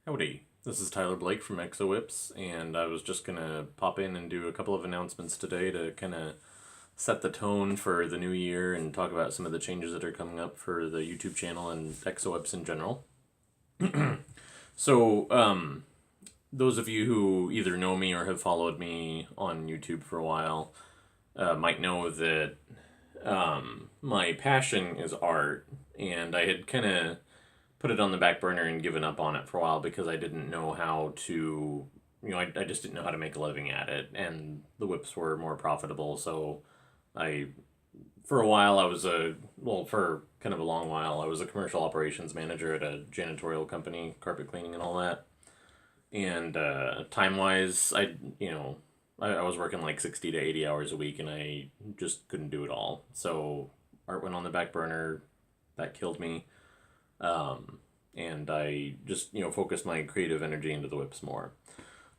Howdy, this is Tyler Blake from Exo Whips, and I was just gonna pop in and do a couple of announcements today to kind of set the tone for the new year and talk about some of the changes that are coming up for the YouTube channel and Exo Whips in general. So, those of you who either know me or have followed me on YouTube for a while might know that my passion is art, and I had kind of put it on the back burner and given up on it for a while because I didn't know how to, I just didn't know how to make a living at it, and the whips were more profitable. So I, for a while, for kind of a long while, I was a commercial operations manager at a janitorial company, carpet cleaning and all that. And time wise, I was working like 60 to 80 hours a week, and I just couldn't do it all. So art went on the back burner. That killed me. And I just, focused my creative energy into the whips more.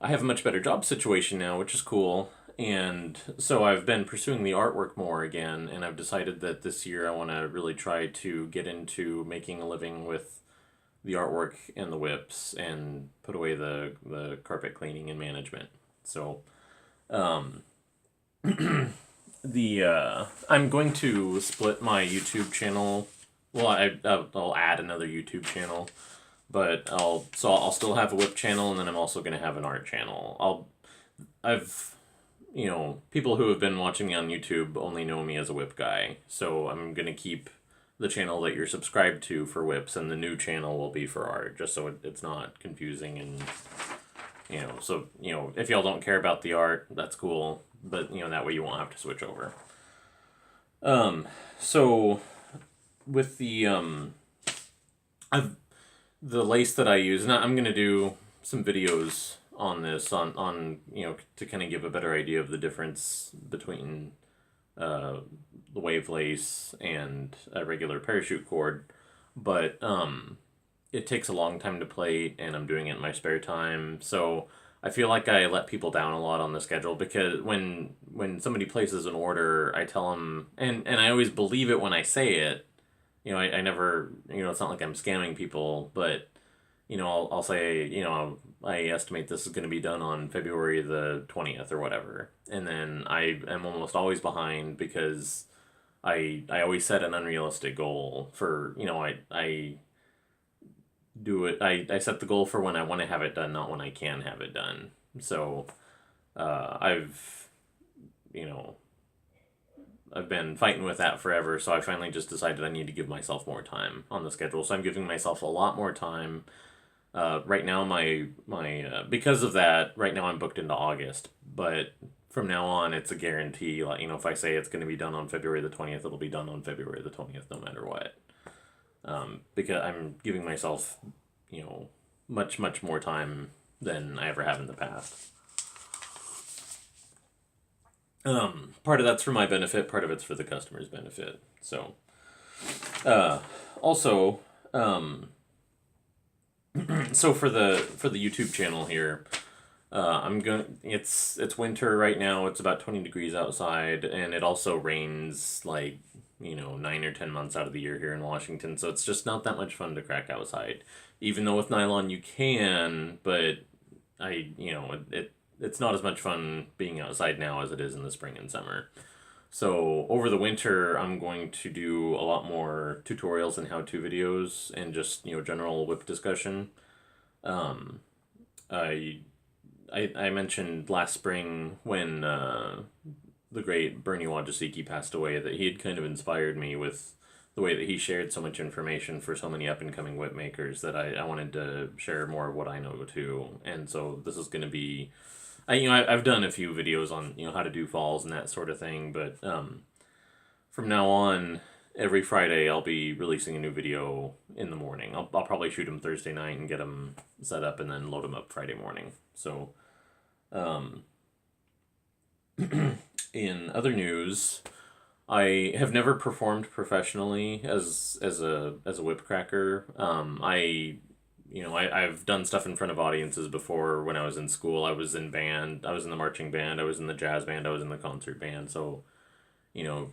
I have a much better job situation now, which is cool. And so I've been pursuing the artwork more again, and I've decided that this year I want to really try to get into making a living with the artwork and the whips and put away the carpet cleaning and management. So, um, I'm going to split my YouTube channel. Well, I'll add another YouTube channel, but I'll still have a whip channel, and then I'm also gonna have an art channel. I've people who have been watching me on YouTube only know me as a whip guy, so I'm gonna keep the channel that you're subscribed to for whips, and the new channel will be for art, just so it's not confusing. And if y'all don't care about the art, that's cool, but that way you won't have to switch over. So with I've the lace that I use, and I'm gonna do some videos on this to kind of give a better idea of the difference between uh, the wave lace and a regular parachute cord, but it takes a long time to plait, and I'm doing it in my spare time, so I feel like I let people down a lot on the schedule, because when somebody places an order, I tell them, and I always believe it when I say it. I never, it's not like I'm scamming people, but I'll say, I estimate this is going to be done on February the 20th or whatever. And then I am almost always behind because I always set an unrealistic goal for, I do it, I set the goal for when I want to have it done, not when I can have it done. So, I've, you know, I've been fighting with that forever, so I finally just decided I need to give myself more time on the schedule. So I'm giving myself a lot more time. Right now, my because of that, right now I'm booked into August. But from now on, it's a guarantee. Like, if I say it's going to be done on February the 20th, it'll be done on February the 20th, no matter what. Because I'm giving myself, much more time than I ever have in the past. Part of that's for my benefit, part of it's for the customer's benefit. So, also, so for the YouTube channel here, it's winter right now. It's about 20 degrees outside, and it also rains like 9 or 10 months out of the year here in Washington. So it's just not that much fun to crack outside, even though with nylon you can. But it's not as much fun being outside now as it is in the spring and summer. So over the winter, I'm going to do a lot more tutorials and how-to videos, and just general whip discussion. Um, I I mentioned last spring when the great Bernie Wojcicki passed away that he had kind of inspired me with the way that he shared so much information for so many up and coming whip makers, that I wanted to share more of what I know too. And so this is going to be, I've done a few videos on how to do falls and that sort of thing, but from now on, every Friday I'll be releasing a new video in the morning. I'll probably shoot them Thursday night and get them set up and then load them up Friday morning. So, um, in other news, I have never performed professionally as a whip cracker. I've done stuff in front of audiences before. When I was in school, I was in band. I was in the marching band. I was in the jazz band. I was in the concert band. So,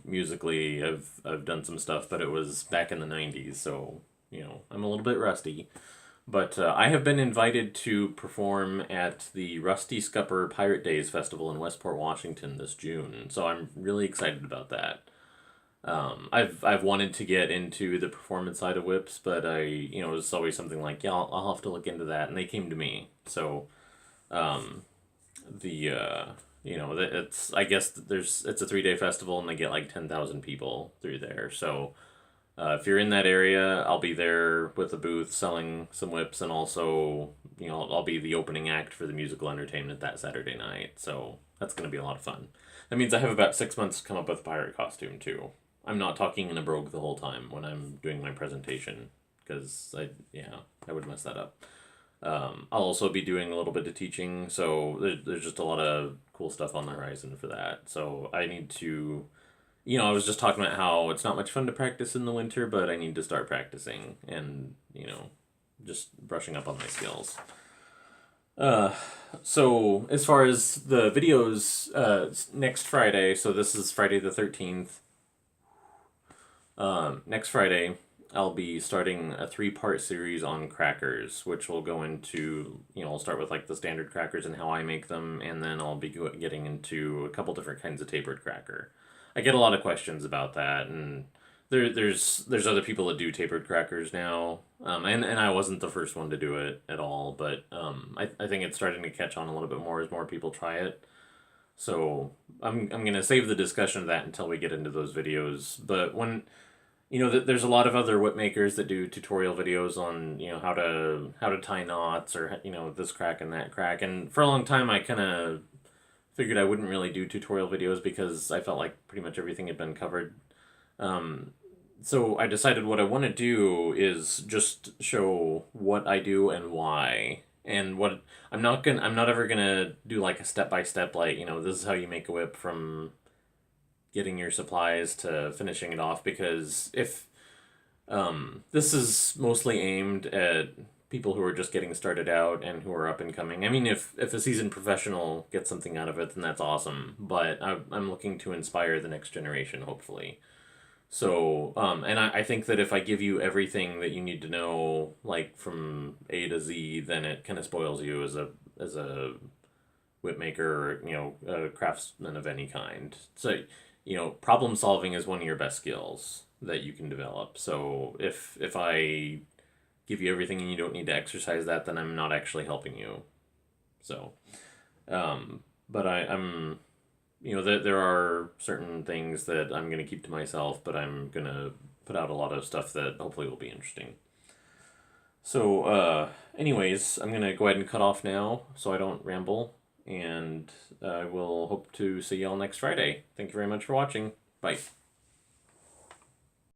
musically, I've done some stuff, but it was back in the '90s. So, I'm a little bit rusty. But I have been invited to perform at the Rusty Scupper Pirate Days Festival in Westport, Washington this June. So I'm really excited about that. I've wanted to get into the performance side of whips, but it's always something like, yeah, I'll have to look into that. And they came to me. So the it's I guess it's a 3-day festival and they get like 10,000 people through there. So if you're in that area, I'll be there with a booth selling some whips, and also I'll be the opening act for the musical entertainment that Saturday night. So that's going to be a lot of fun. That means I have about 6 months to come up with a pirate costume too. I'm not talking in a brogue the whole time when I'm doing my presentation, because I would mess that up. I'll also be doing a little bit of teaching, so there's just a lot of cool stuff on the horizon for that. So I need to, I was just talking about how it's not much fun to practice in the winter, but I need to start practicing and, just brushing up on my skills. So as far as the videos, next Friday, so this is Friday the 13th, next Friday, I'll be starting a 3-part series on crackers, which will go into, I'll start with like the standard crackers and how I make them, and then I'll be getting into a couple different kinds of tapered cracker. I get a lot of questions about that, and there's other people that do tapered crackers now, and I wasn't the first one to do it at all, but I think it's starting to catch on a little bit more as more people try it. So I'm gonna save the discussion of that until we get into those videos. But when there's a lot of other whip makers that do tutorial videos on how to tie knots, or this crack and that crack. And for a long time, I kind of figured I wouldn't really do tutorial videos because I felt like pretty much everything had been covered. So I decided what I want to do is just show what I do and why. And what I'm not ever gonna do like a step by step, like this is how you make a whip from getting your supplies to finishing it off, because if this is mostly aimed at people who are just getting started out and who are up and coming. I mean, if a seasoned professional gets something out of it, then that's awesome. But I'm looking to inspire the next generation, hopefully. So, and I think that if I give you everything that you need to know, like from A to Z, then it kind of spoils you as a whip maker, or, a craftsman of any kind. So, problem solving is one of your best skills that you can develop. So if I give you everything and you don't need to exercise that, then I'm not actually helping you. So, but I'm there are certain things that I'm going to keep to myself, but I'm going to put out a lot of stuff that hopefully will be interesting. So, anyways, I'm going to go ahead and cut off now so I don't ramble, and I will hope to see y'all next Friday. Thank you very much for watching. Bye.